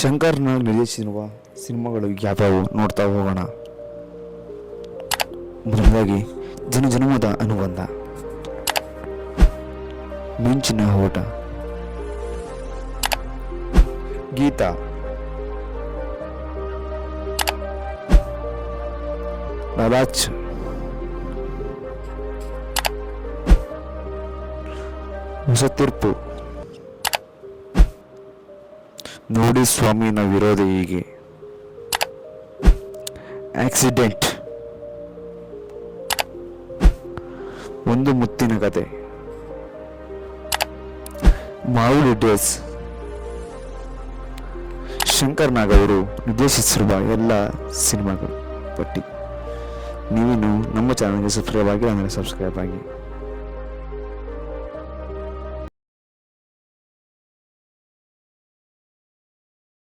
ಶಂಕರ್ ನಾಗ್ ನಿರ್ದೇಶಿಸಿರುವ ಸಿನಿಮಾಗಳು ಯಾವ್ಯಾವು ನೋಡ್ತಾ ಹೋಗೋಣ. ಮೊದಲಾಗಿ ಜನಜನ್ಮದ ಅನುಬಂಧ, ಮಿಂಚಿನ ಓಟ, ಗೀತಾ, ಲಲಾಚ್, ಹೊಸ ತೀರ್ಪು, ನೋಡಿ ಸ್ವಾಮಿನ ವಿರೋಧ ಹೀಗೆ, ಆಕ್ಸಿಡೆಂಟ್, ಒಂದು ಮುತ್ತಿನ ಕತೆ, ಮಾವುಲಿ ಡೇಸ್. ಶಂಕರ್ ನಾಗ್ ಅವರು ನಿರ್ದೇಶಿಸಿರುವ ಎಲ್ಲ ಸಿನಿಮಾಗಳು ಪಟ್ಟಿ. ನೀವೇನು ನಮ್ಮ ಚಾನಲ್ಗೆ ಸಬ್ಸ್ಕ್ರೈಬ್ ಆಗಿ ಅಂದರೆ ಸಬ್ಸ್ಕ್ರೈಬ್ ಆಗಿ.